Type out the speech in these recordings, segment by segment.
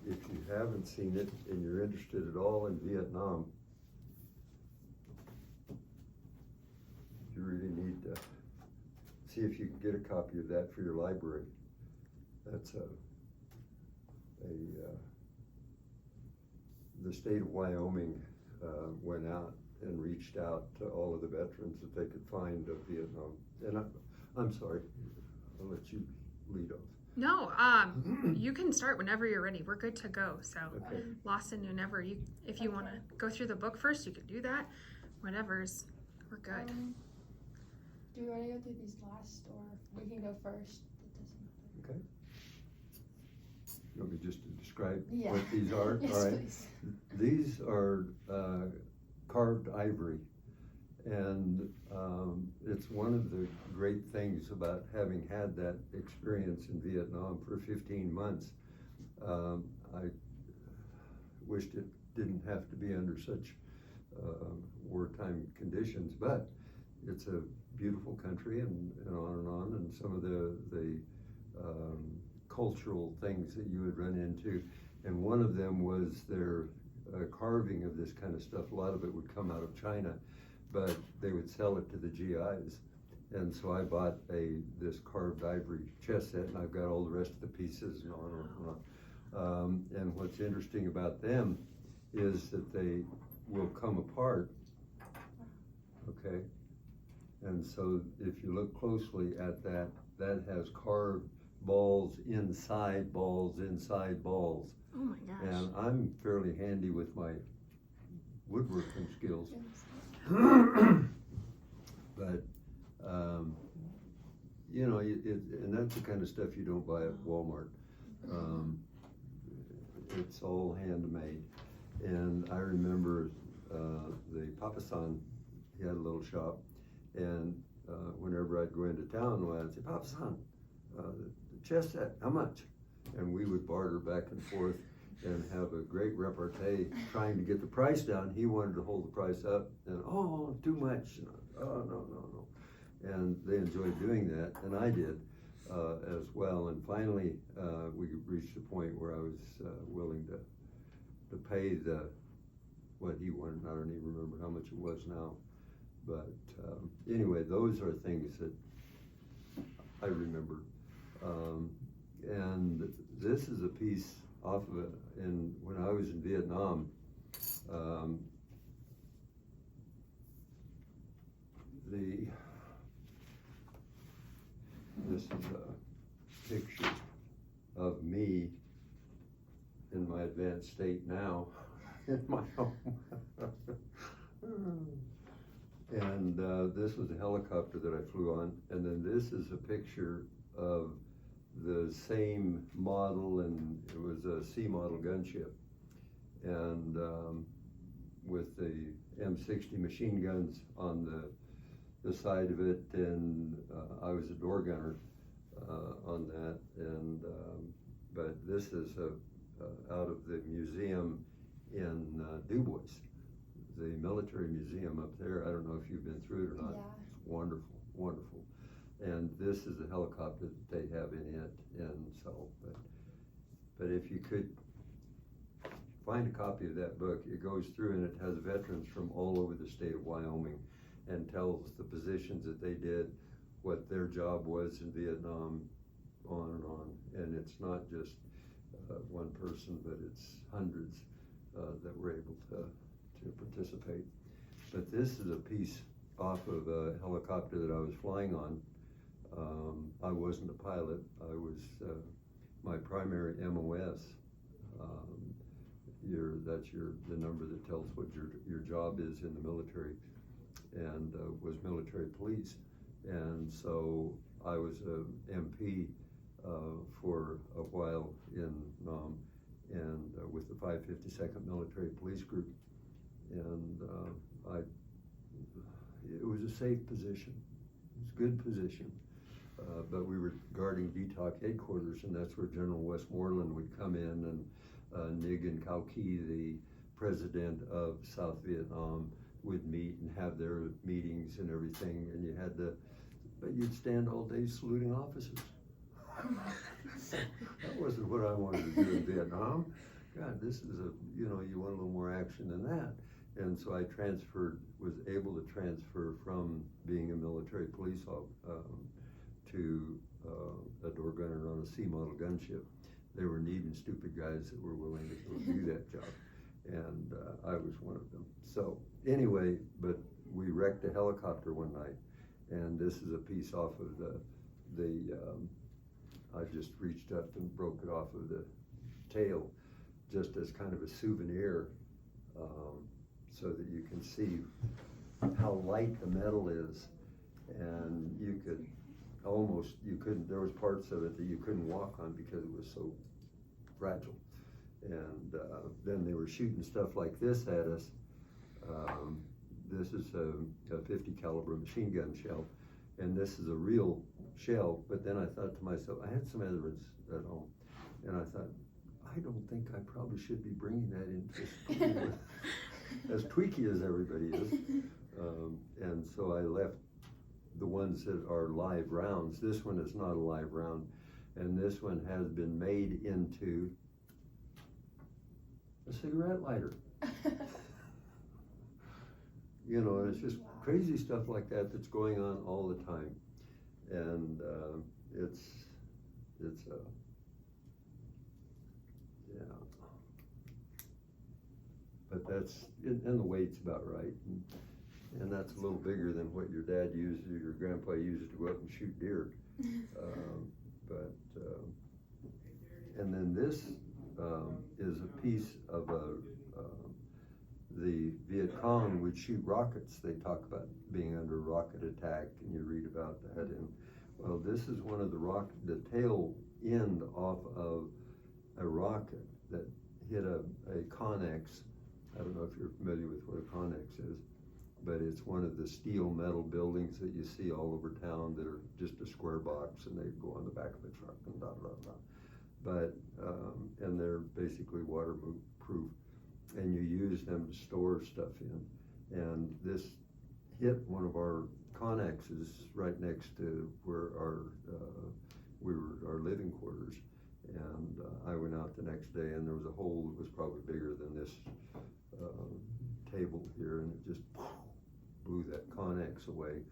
if you haven't seen it and you're interested at all in Vietnam, you really need to see if you can get a copy of that for your library. That's the state of Wyoming went out and reached out to all of the veterans that they could find of Vietnam. And I'm sorry, I'll let you lead off. No, you can start whenever you're ready. We're good to go. So, Okay. Lawson, whenever if you want to go through the book first, you can do that. Whatever's, we're good. Do we want to go through these last, or we can go first? It doesn't matter. Okay. You want me just to describe Yeah. what these are? Yes, All right. please. These are carved ivory, and it's one of the great things about having had that experience in Vietnam for 15 months. I wished it didn't have to be under such wartime conditions, but it's a beautiful country, and on, and some of the cultural things that you would run into, and one of them was their carving of this kind of stuff. A lot of it would come out of China, but they would sell it to the GIs. And so I bought this carved ivory chess set, and I've got all the rest of the pieces and on and on. And what's interesting about them is that they will come apart, okay? And so if you look closely at that, that has carved balls inside balls inside balls. Oh my gosh. And I'm fairly handy with my woodworking skills. But, you know, and that's the kind of stuff you don't buy at Walmart. It's all handmade. And I remember the Papa-san, he had a little shop, and whenever I'd go into town, I'd say, Papa-san, the chess set, how much? And we would barter back and forth and have a great repartee trying to get the price down. He wanted to hold the price up, and oh, too much. And, oh, no. And they enjoyed doing that, and I did as well. And finally, we reached a point where I was willing to pay what he wanted. I don't even remember how much it was now. But anyway, those are things that I remember. And this is a piece off of it. And when I was in Vietnam, this is a picture of me in my advanced state now in my home. And this was a helicopter that I flew on, and then this is a picture of the same model, and it was a C model gunship, and with the M60 machine guns on the side of it, and I was a door gunner on that, and but this is out of the museum in Du Bois, the military museum up there. I don't know if you've been through it or not. Yeah. It's wonderful, wonderful. And this is the helicopter that they have in it, and so, but if you could find a copy of that book, it goes through and it has veterans from all over the state of Wyoming and tells the positions that they did, what their job was in Vietnam, on and on. And it's not just one person, but it's hundreds that were able to participate. But this is a piece off of a helicopter that I was flying on. I wasn't a pilot. I was my primary MOS. That's the number that tells what your job is in the military, and was military police. And so I was a MP for a while in Nam, and with the 552nd Military Police Group, and it was a safe position. It was a good position. But we were guarding VTOC headquarters, and that's where General Westmoreland would come in, and Nig and Cao Ki, the president of South Vietnam, would meet and have their meetings and everything, and but you'd stand all day saluting officers. That wasn't what I wanted to do in Vietnam. God, this is you want a little more action than that. And so I was able to transfer from being a military police to a door gunner on a C model gunship. They were needing stupid guys that were willing to go do that job. And I was one of them. So anyway, but we wrecked a helicopter one night, and this is a piece off of I just reached up and broke it off of the tail, just as kind of a souvenir, so that you can see how light the metal is. And there was parts of it that you couldn't walk on because it was so fragile. And then they were shooting stuff like this at us. This is a 50 caliber machine gun shell, and this is a real shell. But then I thought to myself, I had some evidence at home, and I thought, I don't think I probably should be bringing that into school, as tweaky as everybody is. And so I left the ones that are live rounds. This one is not a live round, and this one has been made into a cigarette lighter. It's just crazy stuff like that that's going on all the time. And but and the weight's about right. And that's a little bigger than what your dad used or your grandpa used to go up and shoot deer. And then this is a piece of the Viet Cong would shoot rockets. They talk about being under rocket attack, and you read about that. And well, this is one of the tail end off of a rocket that hit a Connex. I don't know if you're familiar with what a Connex is, but it's one of the steel metal buildings that you see all over town that are just a square box, and they go on the back of a truck and blah, blah, blah. But, and they're basically waterproof, and you use them to store stuff in. And this hit one of our Connexes right next to where our living quarters. And I went out the next day, and there was a hole that was probably bigger than this table here, and it just blew that Connex away.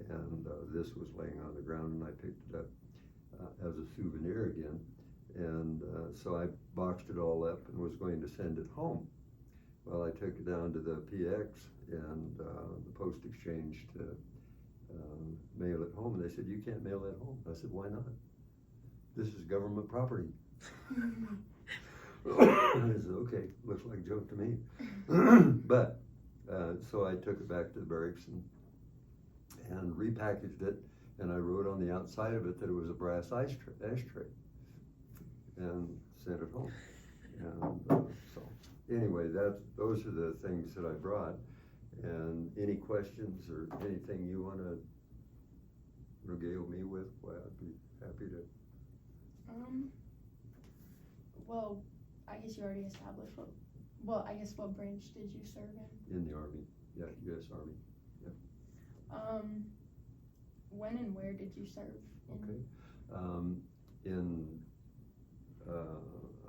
And this was laying on the ground, and I picked it up as a souvenir again. And so I boxed it all up and was going to send it home. Well, I took it down to the PX and the post exchange to mail it home. And they said, you can't mail that home. I said, why not? This is government property. I said, okay, looks like a joke to me. But, so I took it back to the barracks and repackaged it. And I wrote on the outside of it that it was a brass ashtray. And sent it home. And so anyway, those are the things that I brought. And any questions or anything you want to regale me with, well, I'd be happy to. Well, I guess you already established what branch did you serve in? In the Army, yeah, U.S. Army, yeah. When and where did you serve? Okay.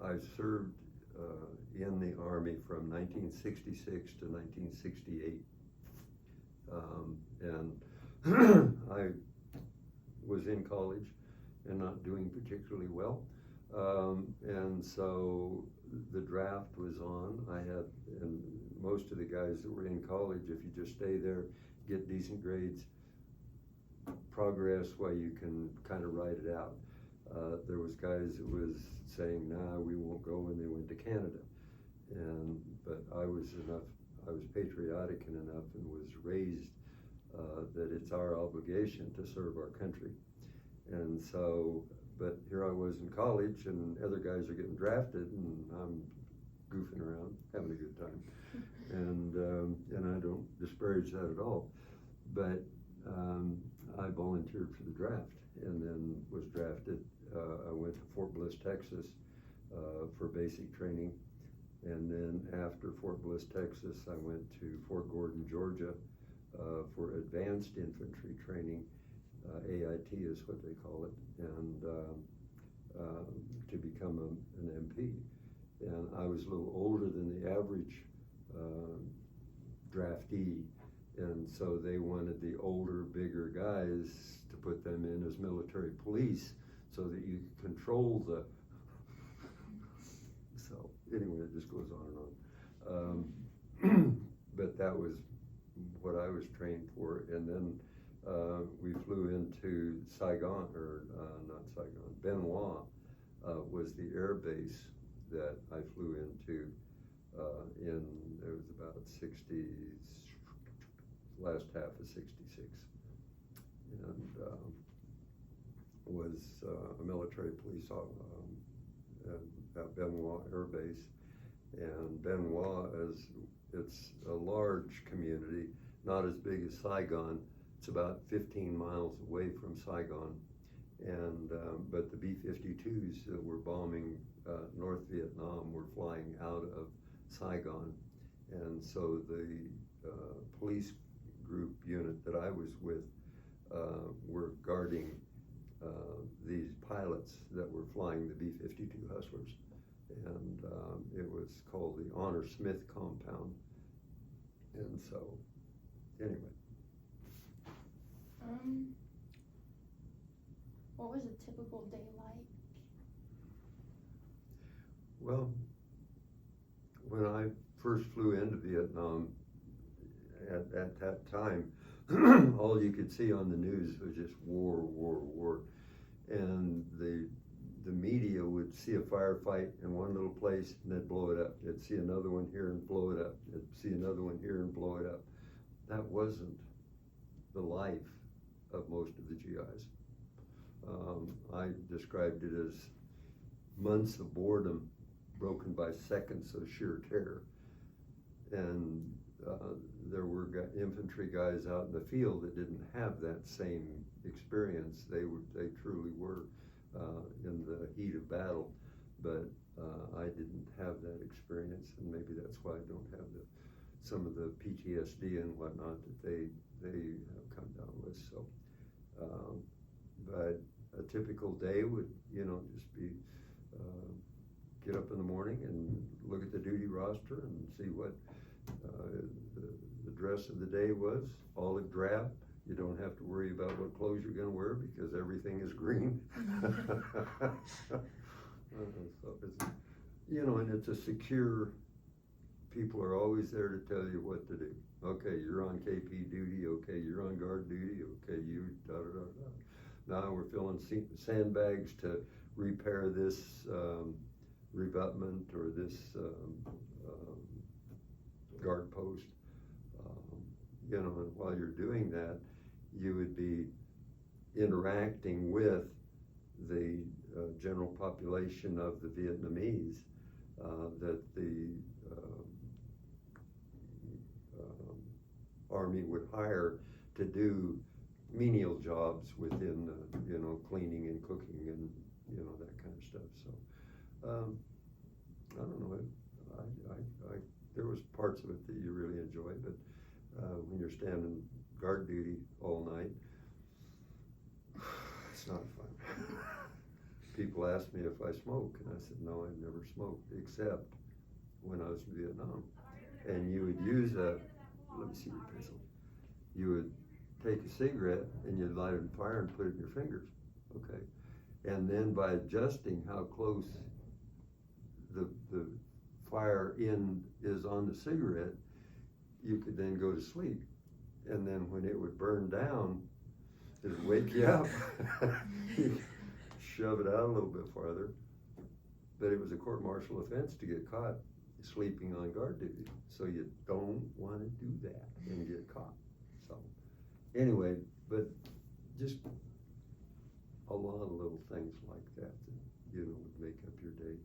I served in the Army from 1966 to 1968. And I was in college and not doing particularly well. And so the draft was on. And most of the guys that were in college, if you just stay there, get decent grades, progress while you can kind of ride it out. There was guys that was saying, nah, we won't go, and they went to Canada. But I was patriotic enough and was raised that it's our obligation to serve our country. And so, but here I was in college, and other guys are getting drafted, and I'm goofing around, having a good time. And I don't disparage that at all. But I volunteered for the draft, and then was drafted. I went to Fort Bliss, Texas for basic training. And then after Fort Bliss, Texas, I went to Fort Gordon, Georgia for advanced infantry training. AIT is what they call it, and to become an MP. And I was a little older than the average draftee, and so they wanted the older, bigger guys to put them in as military police so that you could control the. So anyway, it just goes on and on. But that was what I was trained for, and then we flew into Saigon, or not Saigon, Benoit was the air base that I flew into it was about 60, last half of 66, and was a military police at Benoit Air Base. And Benoit it's a large community, not as big as Saigon. It's about 15 miles away from Saigon, and but the B-52s that were bombing North Vietnam were flying out of Saigon, and so the police group unit that I was with were guarding these pilots that were flying the B-52 Hustlers, and it was called the Honor Smith Compound. And so, anyway. What was a typical day like? Well, when I first flew into Vietnam, at that time, all you could see on the news was just war, war, war. And the media would see a firefight in one little place and they'd blow it up. They'd see another one here and blow it up. They'd see another one here and blow it up. That wasn't the life of most of the GIs. I described it as months of boredom broken by seconds of sheer terror. And there were infantry guys out in the field that didn't have that same experience. They truly were in the heat of battle, but I didn't have that experience, and maybe that's why I don't have some of the PTSD and whatnot that they have come down with. So, but a typical day would, just be get up in the morning and look at the duty roster and see what the dress of the day was. Olive drab. You don't have to worry about what clothes you're going to wear because everything is green. So it's, and it's a secure. People are always there to tell you what to do. Okay, you're on KP duty. Okay, you're on guard duty. Okay, you da da da da. Now we're filling sandbags to repair this revetment or this guard post. And while you're doing that, you would be interacting with the general population of the Vietnamese that the Army would hire to do menial jobs within, cleaning and cooking and, that kind of stuff. So, I don't know. There was parts of it that you really enjoy, but when you're standing guard duty all night, it's not fun. People ask me if I smoke, and I said, no, I've never smoked, except when I was in Vietnam. And you would use let me see your pencil. You would take a cigarette and you'd light it on fire and put it in your fingers, okay? And then by adjusting how close the fire end is on the cigarette, you could then go to sleep. And then when it would burn down, it'd wake you up. You shove it out a little bit farther. But it was a court-martial offense to get caught sleeping on guard duty. So you don't want to do that and get caught. So anyway, but just a lot of little things like that would make up your day.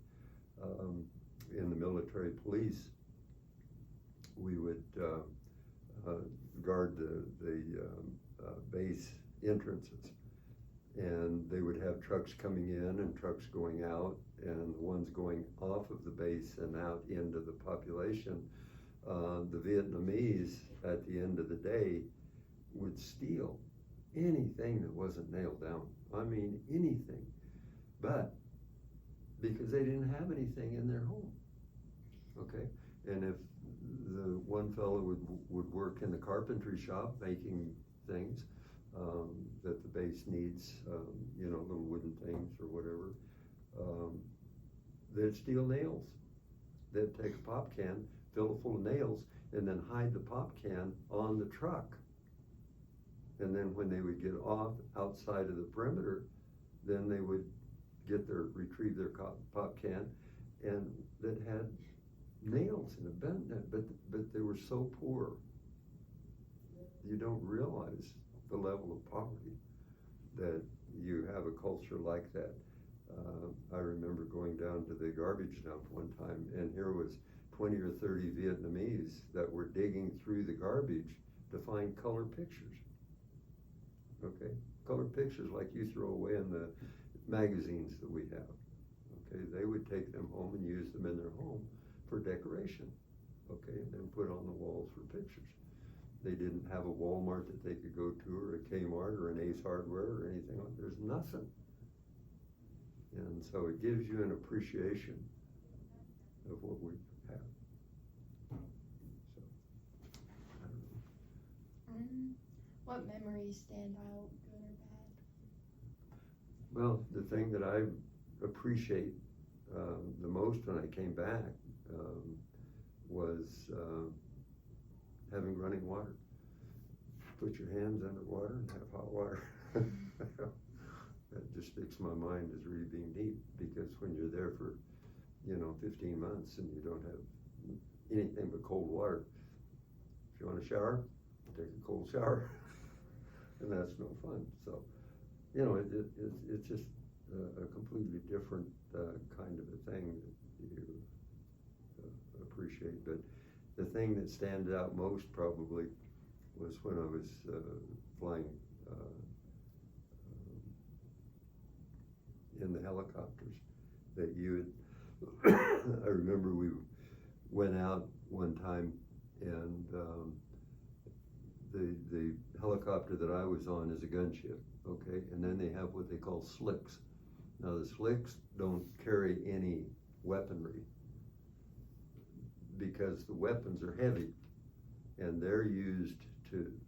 In the military police, we would guard the base entrances, and they would have trucks coming in and trucks going out, and the ones going off of the base and out into the population. The Vietnamese at the end of the day would steal anything that wasn't nailed down. I mean, anything. But because they didn't have anything in their home. And if the one fellow would work in the carpentry shop making things that the base needs, you know, little wooden things or whatever, they'd steal nails. They'd take a pop can, fill it full of nails, and then hide the pop can on the truck. And then when they would get off outside of the perimeter, then they would retrieve their pop can, and that had nails in it, bent in it, but they were so poor. You don't realize the level of poverty that you have a culture like that. I remember going down to the garbage dump one time, and here was 20 or 30 Vietnamese that were digging through the garbage to find color pictures. Okay, color pictures like you throw away in the magazines that we have. Okay, they would take them home and use them in their home for decoration. Okay, and then put on the walls for pictures. They didn't have a Walmart that they could go to, or a Kmart, or an Ace Hardware, or anything like that. There's nothing. And so it gives you an appreciation of what we have. So, I don't know. What memories stand out, good or bad? Well, the thing that I appreciate the most when I came back was having running water. Put your hands under water and have hot water. That just sticks in my mind as really being neat, because when you're there for, 15 months and you don't have anything but cold water, if you want a shower, take a cold shower, and that's no fun. So, it's just a completely different kind of a thing that you appreciate. But the thing that stands out most probably was when I was flying in the helicopters that you had. I remember we went out one time, and the helicopter that I was on is a gunship, okay? And then they have what they call slicks. Now the slicks don't carry any weaponry because the weapons are heavy, and they're used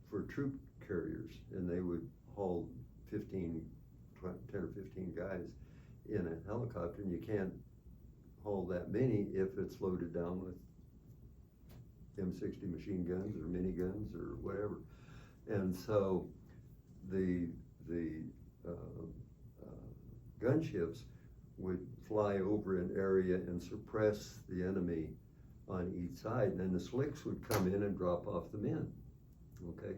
for troop carriers, and they would haul 10 or 15 guys in a helicopter, and you can't haul that many if it's loaded down with M60 machine guns or miniguns or whatever. And so the gunships would fly over an area and suppress the enemy on each side, and then the slicks would come in and drop off the men. Okay,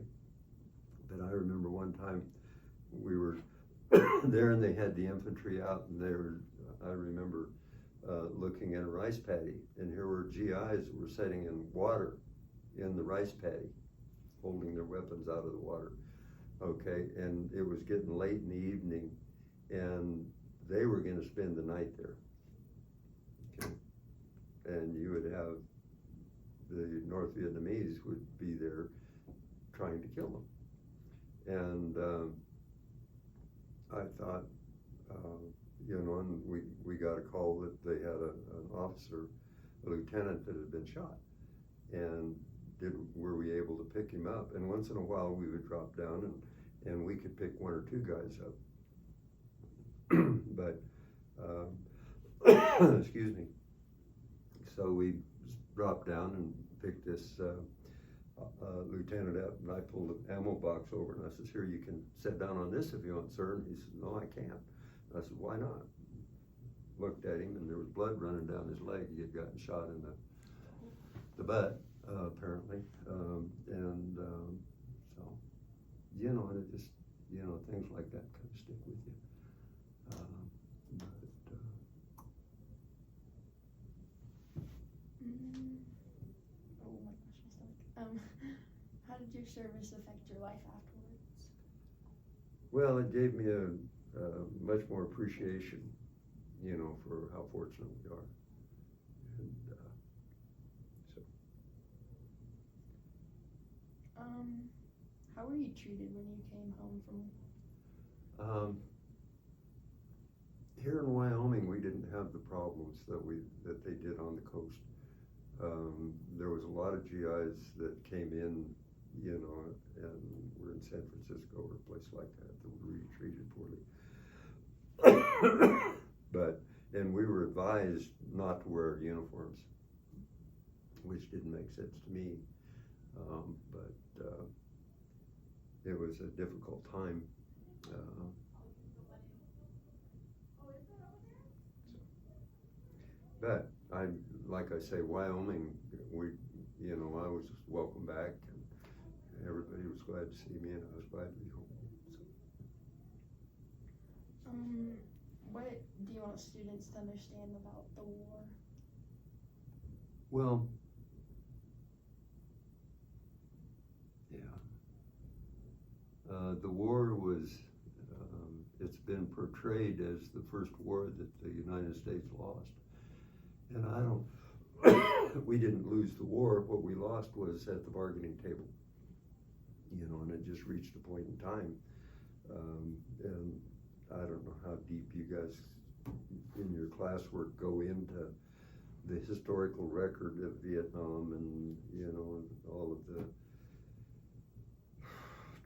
but I remember one time we were there, and they had the infantry out, and I remember looking at a rice paddy, and here were GIs that were sitting in water in the rice paddy, holding their weapons out of the water. Okay, and it was getting late in the evening, and they were going to spend the night there. Okay, and you would have the North Vietnamese would be there trying to kill them. And I thought, and we got a call that they had an officer, a lieutenant, that had been shot. And were we able to pick him up? And once in a while we would drop down and we could pick one or two guys up. But, excuse me. So we dropped down and picked this lieutenant up, and I pulled an ammo box over, and I said, "Here, you can sit down on this if you want, sir." And he said, "No, I can't." I said, "Why not?" Looked at him, and there was blood running down his leg. He had gotten shot in the butt, apparently. So, and it just, things like that kind of stick with you. My question's how did your service affect your life afterwards? Well, it gave me a much more appreciation, for how fortunate we are. And so. How were you treated when you came home from? Here in Wyoming, we didn't have the problems that they did on the coast. There was a lot of GIs that came in, you know, and were in San Francisco or a place like that were really treated poorly. And we were advised not to wear uniforms, which didn't make sense to me. It was a difficult time. But like I say, Wyoming, I was welcome back, and everybody was glad to see me, and I was glad to be home. What do you want students to understand about the war? Well, yeah. The war was, it's been portrayed as the first war that the United States lost. And we didn't lose the war. What we lost was at the bargaining table, and it just reached a point in time. And I don't know how deep you guys in your classwork go into the historical record of Vietnam and, all of the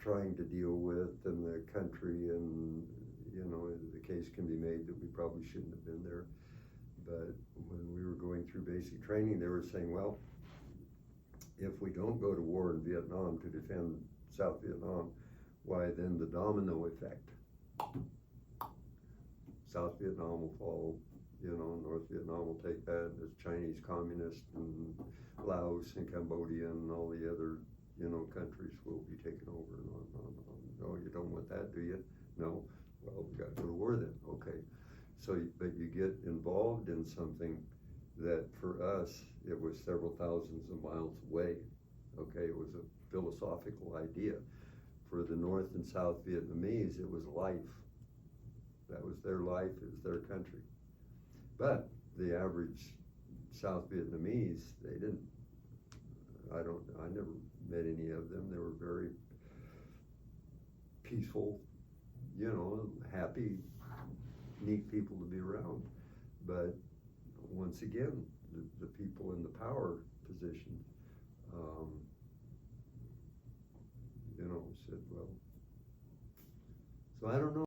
trying to deal with and the country, and, the case can be made that we probably shouldn't have been there. But when we were going through basic training, they were saying, well, if we don't go to war in Vietnam to defend South Vietnam, why then the domino effect. South Vietnam will fall, North Vietnam will take that, as Chinese Communist and Laos and Cambodia and all the other, countries will be taken over and on and on and on. No, you don't want that, do you? No? Well, we got to go to war then. Okay. So, but you get involved in something that for us, it was several thousands of miles away. Okay, it was a philosophical idea. For the North and South Vietnamese, it was life. That was their life, it was their country. But the average South Vietnamese, they didn't, I never met any of them. They were very peaceful, happy, neat people to be around. But once again, the people in the power position, said, well, so I don't know.